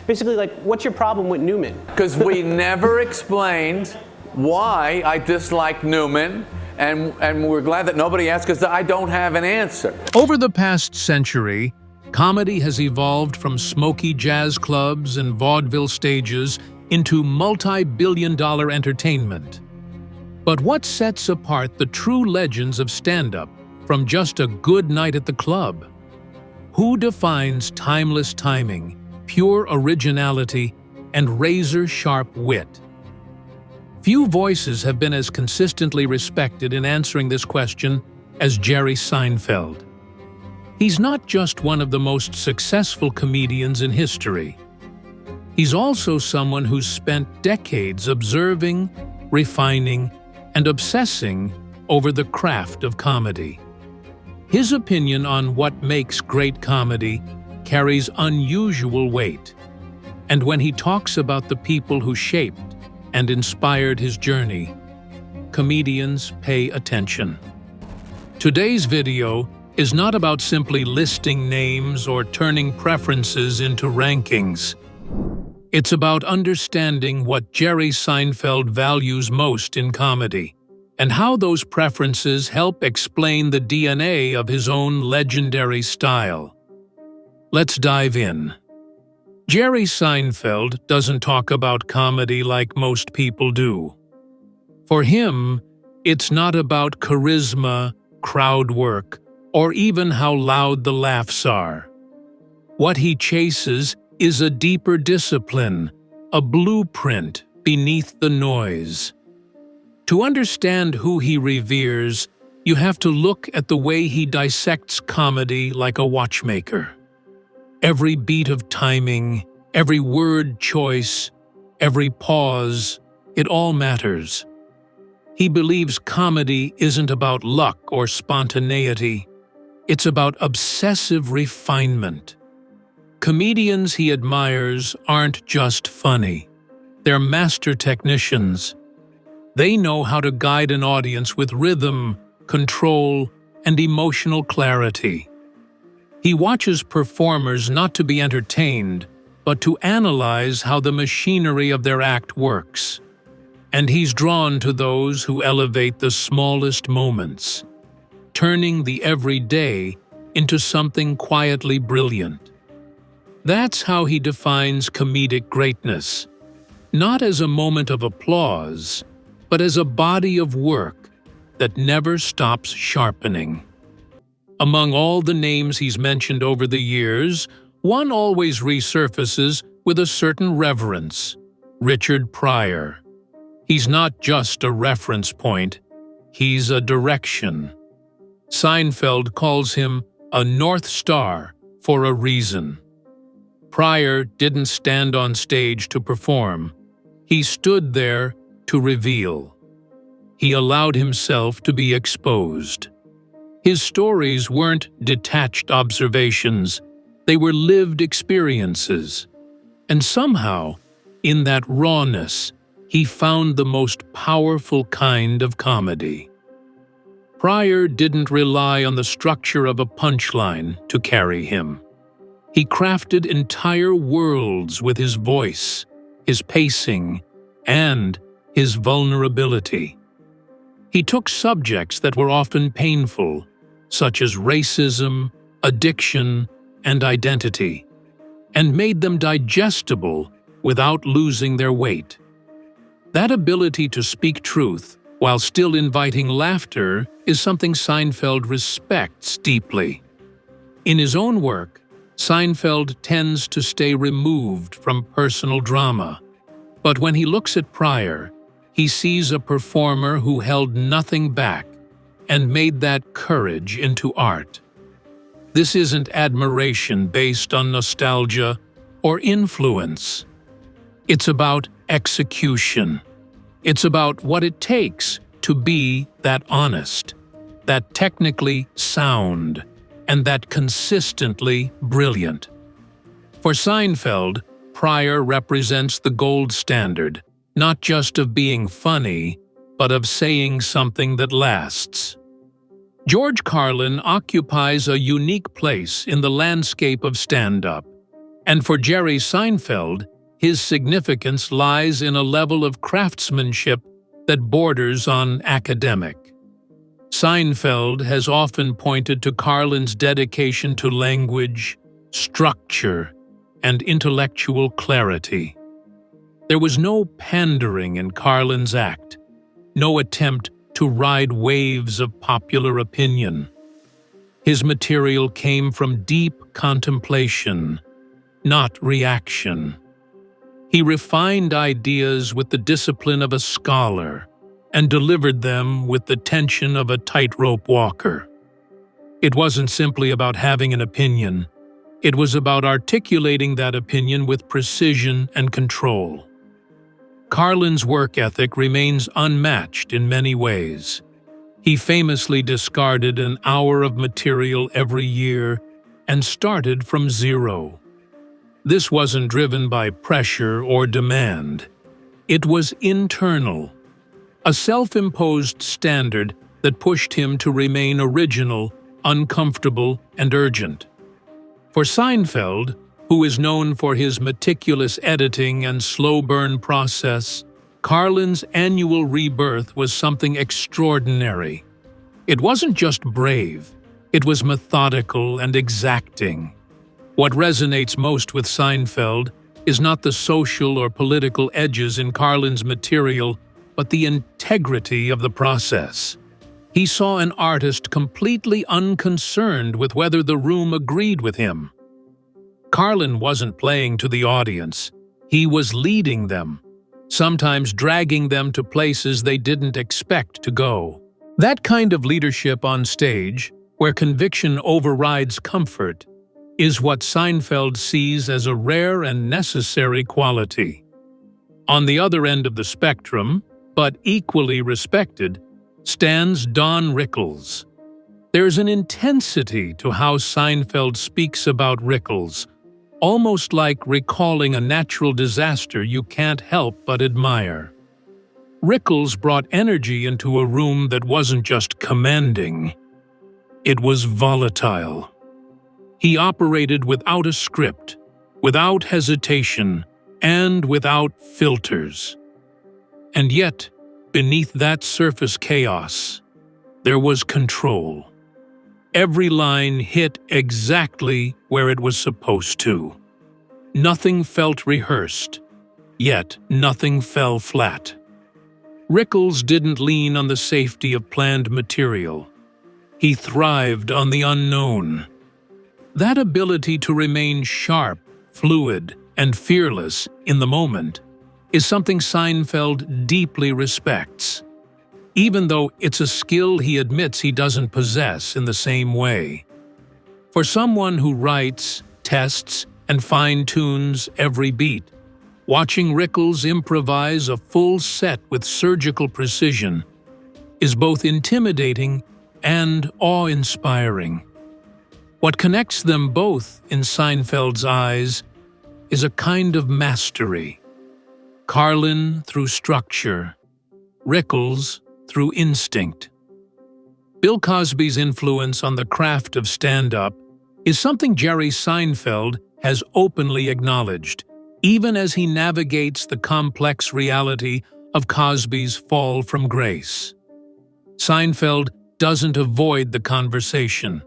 Basically, like, what's your problem with Newman? Because we never explained why I dislike Newman, and we're glad that nobody asked because I don't have an answer. Over the past century, comedy has evolved from smoky jazz clubs and vaudeville stages into multi-billion-dollar entertainment. But what sets apart the true legends of stand-up from just a good night at the club? Who defines timeless timing, pure originality, and razor-sharp wit? Few voices have been as consistently respected in answering this question as Jerry Seinfeld. He's not just one of the most successful comedians in history. He's also someone who's spent decades observing, refining, and obsessing over the craft of comedy. His opinion on what makes great comedy carries unusual weight, and when he talks about the people who shaped and inspired his journey, comedians pay attention. Today's video is not about simply listing names or turning preferences into rankings. It's about understanding what Jerry Seinfeld values most in comedy, and how those preferences help explain the DNA of his own legendary style. Let's dive in. Jerry Seinfeld doesn't talk about comedy like most people do. For him, it's not about charisma, crowd work, or even how loud the laughs are. What he chases is a deeper discipline, a blueprint beneath the noise. To understand who he reveres, you have to look at the way he dissects comedy like a watchmaker. Every beat of timing, every word choice, every pause, it all matters. He believes comedy isn't about luck or spontaneity. It's about obsessive refinement. Comedians he admires aren't just funny. They're master technicians. They know how to guide an audience with rhythm, control, and emotional clarity. He watches performers not to be entertained, but to analyze how the machinery of their act works. And he's drawn to those who elevate the smallest moments, turning the everyday into something quietly brilliant. That's how he defines comedic greatness, not as a moment of applause, but as a body of work that never stops sharpening. Among all the names he's mentioned over the years, one always resurfaces with a certain reverence: Richard Pryor. He's not just a reference point, he's a direction. Seinfeld calls him a North Star for a reason. Pryor didn't stand on stage to perform. He stood there to reveal. He allowed himself to be exposed. His stories weren't detached observations, they were lived experiences. And somehow, in that rawness, he found the most powerful kind of comedy. Pryor didn't rely on the structure of a punchline to carry him. He crafted entire worlds with his voice, his pacing, and his vulnerability. He took subjects that were often painful, such as racism, addiction, and identity, and made them digestible without losing their weight. That ability to speak truth while still inviting laughter is something Seinfeld respects deeply. In his own work, Seinfeld tends to stay removed from personal drama, but when he looks at Pryor, he sees a performer who held nothing back and made that courage into art. This isn't admiration based on nostalgia or influence. It's about execution. It's about what it takes to be that honest, that technically sound, and that consistently brilliant. For Seinfeld, Pryor represents the gold standard, not just of being funny, but of saying something that lasts. George Carlin occupies a unique place in the landscape of stand-up, And for Jerry Seinfeld, his significance lies in a level of craftsmanship that borders on academic. Seinfeld has often pointed to Carlin's dedication to language, structure, and intellectual clarity. There was no pandering in Carlin's act, no attempt to ride waves of popular opinion. His material came from deep contemplation, not reaction. He refined ideas with the discipline of a scholar and delivered them with the tension of a tightrope walker. It wasn't simply about having an opinion. It was about articulating that opinion with precision and control. Carlin's work ethic remains unmatched in many ways. He famously discarded an hour of material every year and started from zero. This wasn't driven by pressure or demand. It was internal, a self-imposed standard that pushed him to remain original, uncomfortable, and urgent. For Seinfeld, who is known for his meticulous editing and slow-burn process, Carlin's annual rebirth was something extraordinary. It wasn't just brave, it was methodical and exacting. What resonates most with Seinfeld is not the social or political edges in Carlin's material, but the integrity of the process. He saw an artist completely unconcerned with whether the room agreed with him. Carlin wasn't playing to the audience. He was leading them, sometimes dragging them to places they didn't expect to go. That kind of leadership on stage, where conviction overrides comfort, is what Seinfeld sees as a rare and necessary quality. On the other end of the spectrum, but equally respected, stands Don Rickles. There's an intensity to how Seinfeld speaks about Rickles, almost like recalling a natural disaster you can't help but admire. Rickles brought energy into a room that wasn't just commanding. It was volatile. He operated without a script, without hesitation, and without filters. And yet, beneath that surface chaos, there was control. Every line hit exactly where it was supposed to. Nothing felt rehearsed, yet nothing fell flat. Rickles didn't lean on the safety of planned material. He thrived on the unknown. That ability to remain sharp, fluid, and fearless in the moment is something Seinfeld deeply respects, even though it's a skill he admits he doesn't possess in the same way. For someone who writes, tests, and fine-tunes every beat, watching Rickles improvise a full set with surgical precision is both intimidating and awe-inspiring. What connects them both in Seinfeld's eyes is a kind of mastery. Carlin through structure, Rickles through instinct. Bill Cosby's influence on the craft of stand-up is something Jerry Seinfeld has openly acknowledged, even as he navigates the complex reality of Cosby's fall from grace. Seinfeld doesn't avoid the conversation.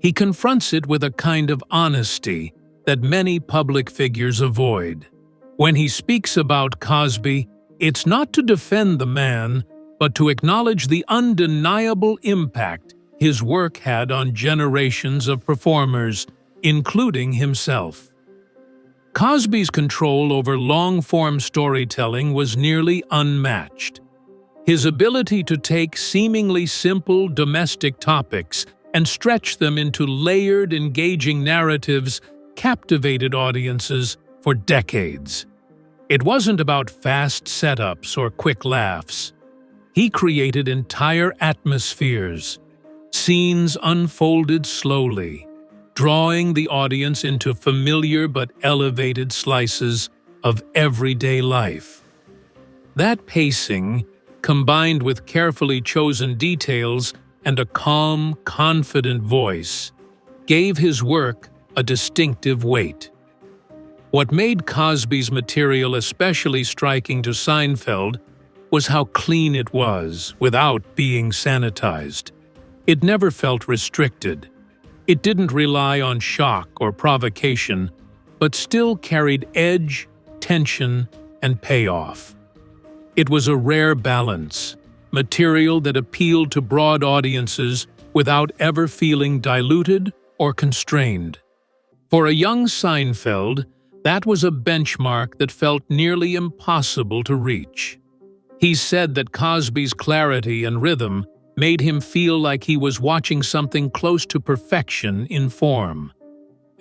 He confronts it with a kind of honesty that many public figures avoid. When he speaks about Cosby, it's not to defend the man, but to acknowledge the undeniable impact his work had on generations of performers, including himself. Cosby's control over long-form storytelling was nearly unmatched. His ability to take seemingly simple domestic topics and stretch them into layered, engaging narratives captivated audiences for decades. It wasn't about fast setups or quick laughs. He created entire atmospheres. Scenes unfolded slowly, drawing the audience into familiar but elevated slices of everyday life. That pacing, combined with carefully chosen details and a calm, confident voice, gave his work a distinctive weight. What made Cosby's material especially striking to Seinfeld was how clean it was without being sanitized. It never felt restricted. It didn't rely on shock or provocation, but still carried edge, tension, and payoff. It was a rare balance, material that appealed to broad audiences without ever feeling diluted or constrained. For a young Seinfeld, that was a benchmark that felt nearly impossible to reach. He said that Cosby's clarity and rhythm made him feel like he was watching something close to perfection in form.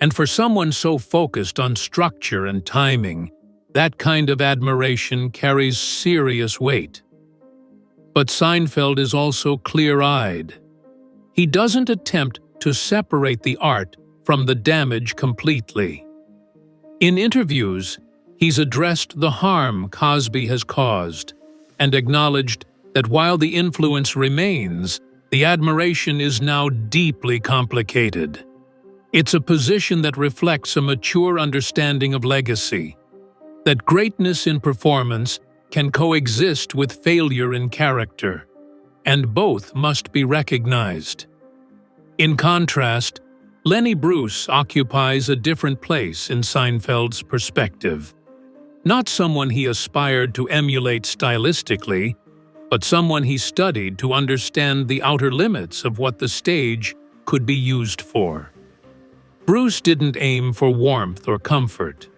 And for someone so focused on structure and timing, that kind of admiration carries serious weight. But Seinfeld is also clear-eyed. He doesn't attempt to separate the art from the damage completely. In interviews, he's addressed the harm Cosby has caused and acknowledged that while the influence remains, the admiration is now deeply complicated. It's a position that reflects a mature understanding of legacy, that greatness in performance can coexist with failure in character, and both must be recognized. In contrast, Lenny Bruce occupies a different place in Seinfeld's perspective. Not someone he aspired to emulate stylistically, but someone he studied to understand the outer limits of what the stage could be used for. Bruce didn't aim for warmth or comfort.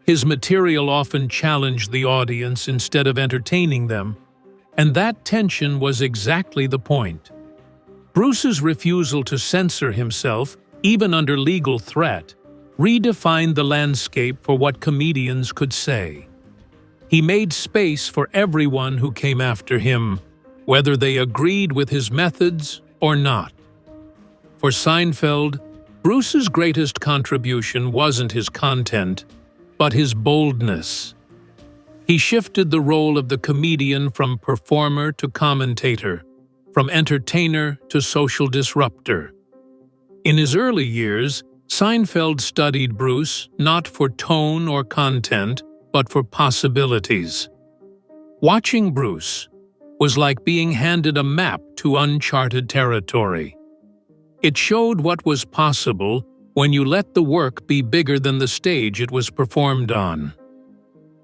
His material often challenged the audience instead of entertaining them, and that tension was exactly the point. Bruce's refusal to censor himself, even under legal threat, redefined the landscape for what comedians could say. He made space for everyone who came after him, whether they agreed with his methods or not. For Seinfeld, Bruce's greatest contribution wasn't his content, but his boldness. He shifted the role of the comedian from performer to commentator, from entertainer to social disruptor. In his early years, Seinfeld studied Bruce not for tone or content, but for possibilities. Watching Bruce was like being handed a map to uncharted territory. It showed what was possible when you let the work be bigger than the stage it was performed on.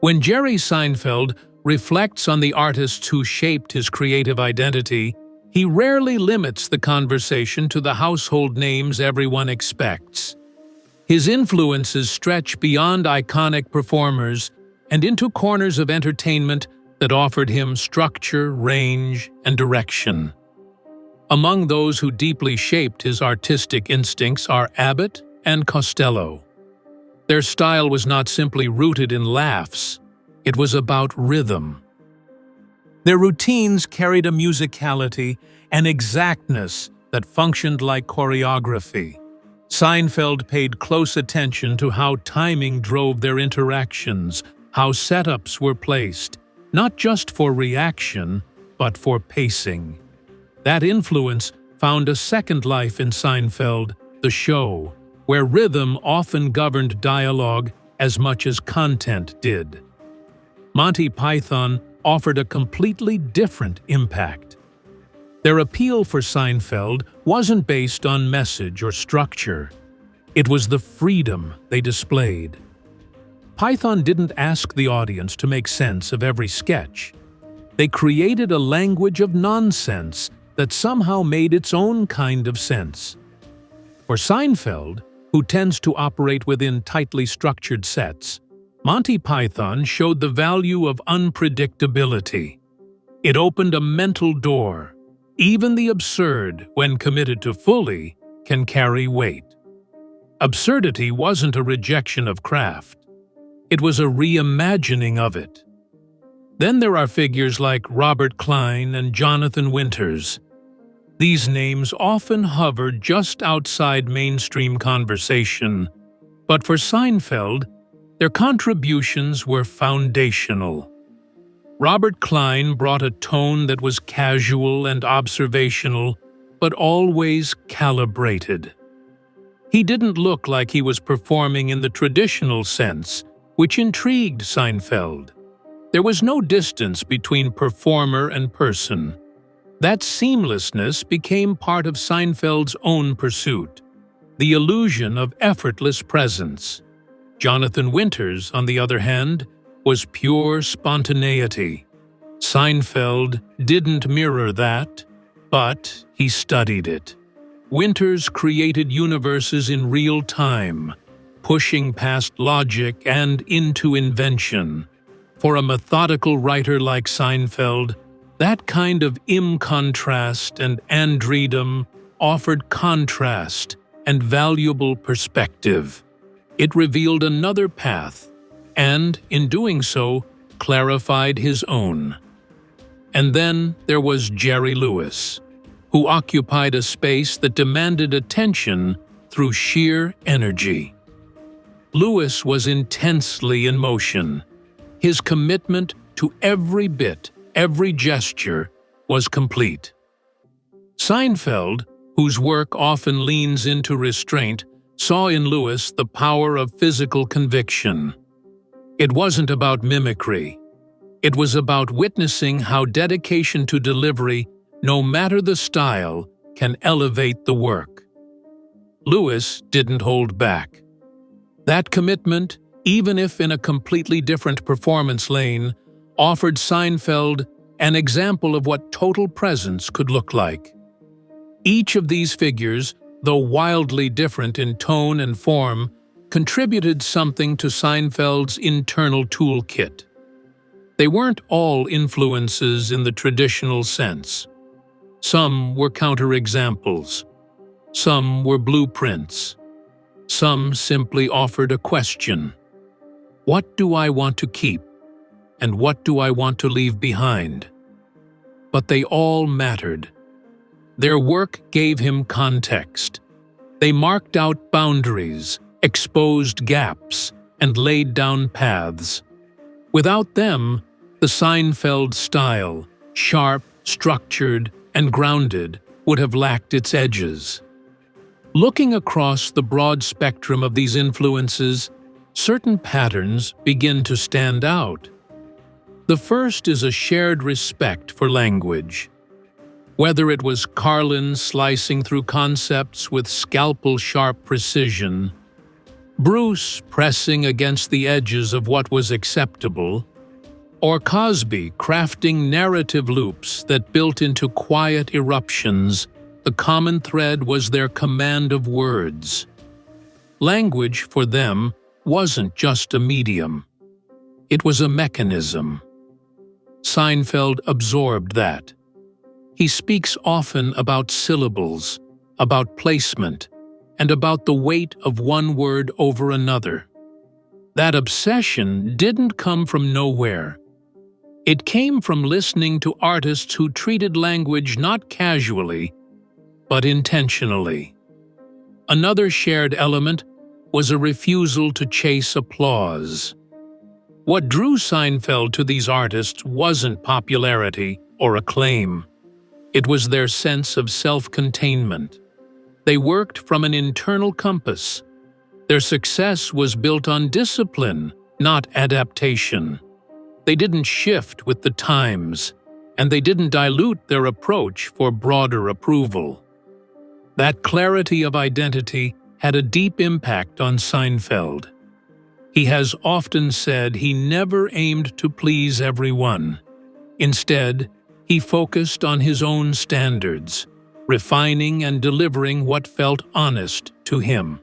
When Jerry Seinfeld reflects on the artists who shaped his creative identity, he rarely limits the conversation to the household names everyone expects. His influences stretch beyond iconic performers and into corners of entertainment that offered him structure, range, and direction. Among those who deeply shaped his artistic instincts are Abbott and Costello. Their style was not simply rooted in laughs, it was about rhythm. Their routines carried a musicality and exactness that functioned like choreography. Seinfeld paid close attention to how timing drove their interactions, how setups were placed, not just for reaction, but for pacing. That influence found a second life in Seinfeld, the show, where rhythm often governed dialogue as much as content did. Monty Python offered a completely different impact. Their appeal for Seinfeld wasn't based on message or structure. It was the freedom they displayed. Python didn't ask the audience to make sense of every sketch. They created a language of nonsense that somehow made its own kind of sense. For Seinfeld, who tends to operate within tightly structured sets, Monty Python showed the value of unpredictability. It opened a mental door. Even the absurd, when committed to fully, can carry weight. Absurdity wasn't a rejection of craft. It was a reimagining of it. Then there are figures like Robert Klein and Jonathan Winters. These names often hover just outside mainstream conversation, but for Seinfeld, their contributions were foundational. Robert Klein brought a tone that was casual and observational, but always calibrated. He didn't look like he was performing in the traditional sense, which intrigued Seinfeld. There was no distance between performer and person. That seamlessness became part of Seinfeld's own pursuit, the illusion of effortless presence. Jonathan Winters, on the other hand, was pure spontaneity. Seinfeld didn't mirror that, but he studied it. Winters created universes in real time, pushing past logic and into invention. For a methodical writer like Seinfeld, that kind of im-contrast and andredom offered contrast and valuable perspective. It revealed another path, and, in doing so, clarified his own. And then there was Jerry Lewis, who occupied a space that demanded attention through sheer energy. Lewis was intensely in motion. His commitment to every bit, every gesture, was complete. Seinfeld, whose work often leans into restraint, saw in Lewis the power of physical conviction. It wasn't about mimicry. It was about witnessing how dedication to delivery, no matter the style, can elevate the work. Lewis didn't hold back. That commitment, even if in a completely different performance lane, offered Seinfeld an example of what total presence could look like. Each of these figures, though wildly different in tone and form, contributed something to Seinfeld's internal toolkit. They weren't all influences in the traditional sense. Some were counterexamples. Some were blueprints. Some simply offered a question. What do I want to keep? And what do I want to leave behind? But they all mattered. Their work gave him context. They marked out boundaries, exposed gaps, and laid down paths. Without them, the Seinfeld style, sharp, structured, and grounded, would have lacked its edges. Looking across the broad spectrum of these influences, certain patterns begin to stand out. The first is a shared respect for language. Whether it was Carlin slicing through concepts with scalpel-sharp precision, Bruce pressing against the edges of what was acceptable, or Cosby crafting narrative loops that built into quiet eruptions, the common thread was their command of words. Language, for them, wasn't just a medium. It was a mechanism. Seinfeld absorbed that. He speaks often about syllables, about placement, and about the weight of one word over another. That obsession didn't come from nowhere. It came from listening to artists who treated language not casually, but intentionally. Another shared element was a refusal to chase applause. What drew Seinfeld to these artists wasn't popularity or acclaim. It was their sense of self-containment. They worked from an internal compass. Their success was built on discipline, not adaptation. They didn't shift with the times, and they didn't dilute their approach for broader approval. That clarity of identity had a deep impact on Seinfeld. He has often said he never aimed to please everyone. Instead, he focused on his own standards, refining and delivering what felt honest to him.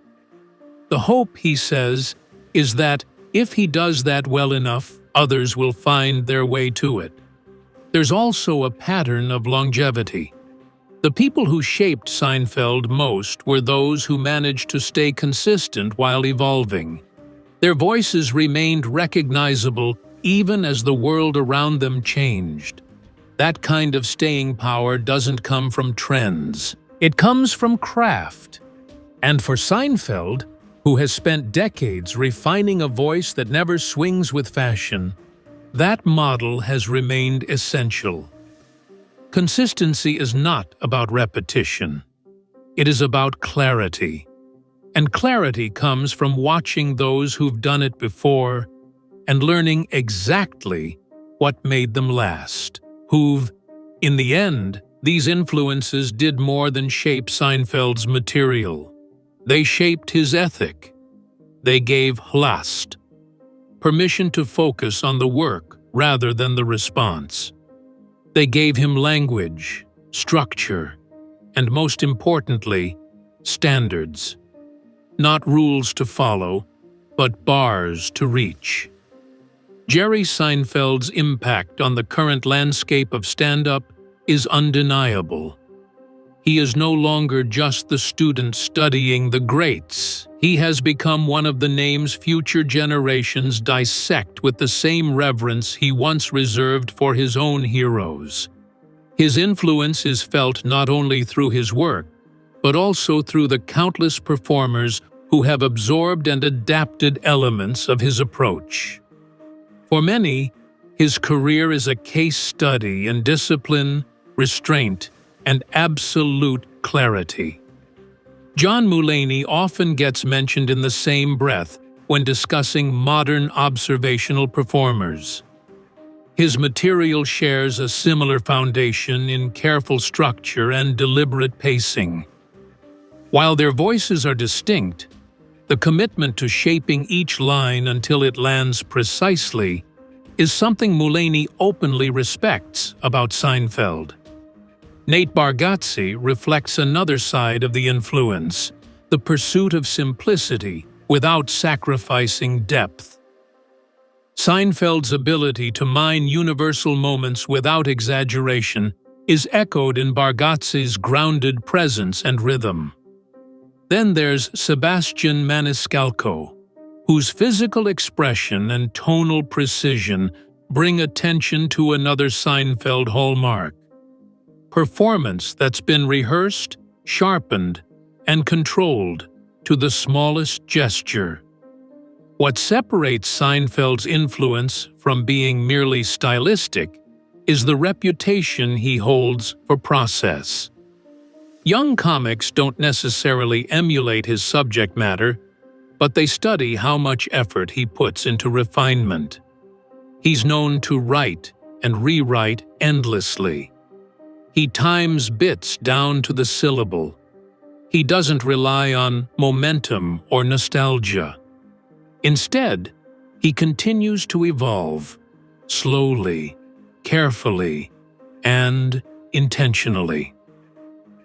The hope, he says, is that if he does that well enough, others will find their way to it. There's also a pattern of longevity. The people who shaped Seinfeld most were those who managed to stay consistent while evolving. Their voices remained recognizable even as the world around them changed. That kind of staying power doesn't come from trends. It comes from craft. And for Seinfeld, who has spent decades refining a voice that never swings with fashion, that model has remained essential. Consistency is not about repetition. It is about clarity. And clarity comes from watching those who've done it before and learning exactly what made them last. In the end, these influences did more than shape Seinfeld's material. They shaped his ethic. They gave hlast, permission to focus on the work rather than the response. They gave him language, structure, and most importantly, standards. Not rules to follow, but bars to reach. Jerry Seinfeld's impact on the current landscape of stand-up is undeniable. He is no longer just the student studying the greats. He has become one of the names future generations dissect with the same reverence he once reserved for his own heroes. His influence is felt not only through his work, but also through the countless performers who have absorbed and adapted elements of his approach. For many, his career is a case study in discipline, restraint, and absolute clarity. John Mulaney often gets mentioned in the same breath when discussing modern observational performers. His material shares a similar foundation in careful structure and deliberate pacing. While their voices are distinct, the commitment to shaping each line until it lands precisely is something Mulaney openly respects about Seinfeld. Nate Bargatze reflects another side of the influence, the pursuit of simplicity without sacrificing depth. Seinfeld's ability to mine universal moments without exaggeration is echoed in Bargatze's grounded presence and rhythm. Then there's Sebastian Maniscalco, whose physical expression and tonal precision bring attention to another Seinfeld hallmark. Performance that's been rehearsed, sharpened, and controlled to the smallest gesture. What separates Seinfeld's influence from being merely stylistic is the reputation he holds for process. Young comics don't necessarily emulate his subject matter, but they study how much effort he puts into refinement. He's known to write and rewrite endlessly. He times bits down to the syllable. He doesn't rely on momentum or nostalgia. Instead, he continues to evolve, slowly, carefully, and intentionally.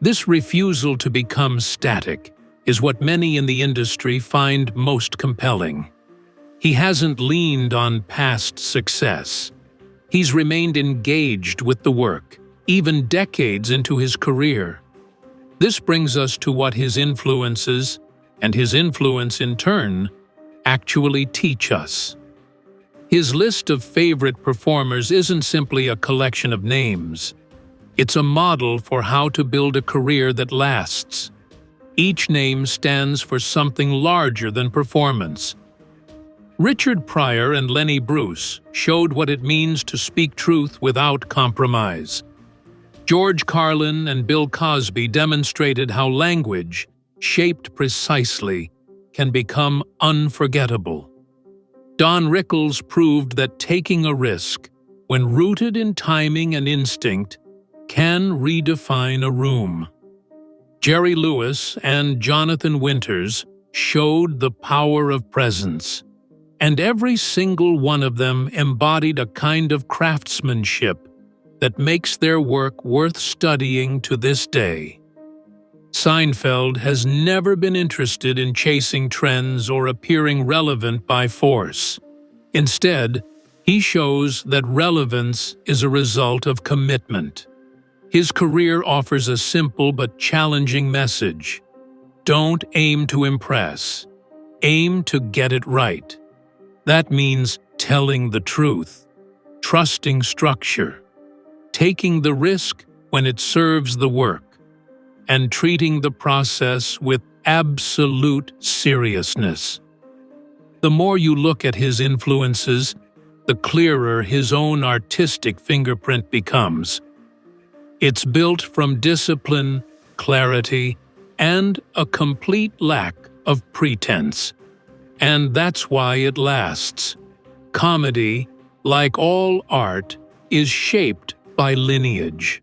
This refusal to become static is what many in the industry find most compelling. He hasn't leaned on past success. He's remained engaged with the work, even decades into his career. This brings us to what his influences, and his influence in turn, actually teach us. His list of favorite performers isn't simply a collection of names. It's a model for how to build a career that lasts. Each name stands for something larger than performance. Richard Pryor and Lenny Bruce showed what it means to speak truth without compromise. George Carlin and Bill Cosby demonstrated how language, shaped precisely, can become unforgettable. Don Rickles proved that taking a risk, when rooted in timing and instinct, can redefine a room. Jerry Lewis and Jonathan Winters showed the power of presence, and every single one of them embodied a kind of craftsmanship that makes their work worth studying to this day. Seinfeld has never been interested in chasing trends or appearing relevant by force. Instead, he shows that relevance is a result of commitment. His career offers a simple but challenging message. Don't aim to impress. Aim to get it right. That means telling the truth, trusting structure, taking the risk when it serves the work, and treating the process with absolute seriousness. The more you look at his influences, the clearer his own artistic fingerprint becomes. It's built from discipline, clarity, and a complete lack of pretense. And that's why it lasts. Comedy, like all art, is shaped by lineage.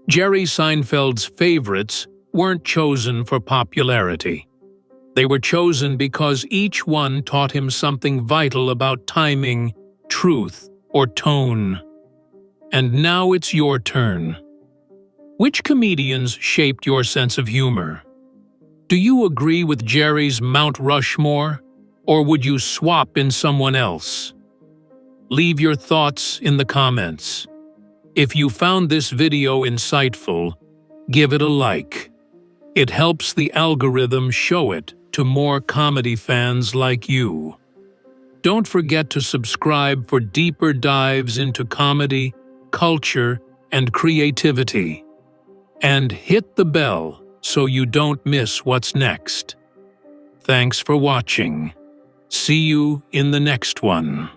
Jerry Seinfeld's favorites weren't chosen for popularity. They were chosen because each one taught him something vital about timing, truth, or tone. And now it's your turn. Which comedians shaped your sense of humor? Do you agree with Jerry's Mount Rushmore, or would you swap in someone else? Leave your thoughts in the comments. If you found this video insightful, give it a like. It helps the algorithm show it to more comedy fans like you. Don't forget to subscribe for deeper dives into comedy, culture, and creativity. And hit the bell so you don't miss what's next. Thanks for watching. See you in the next one.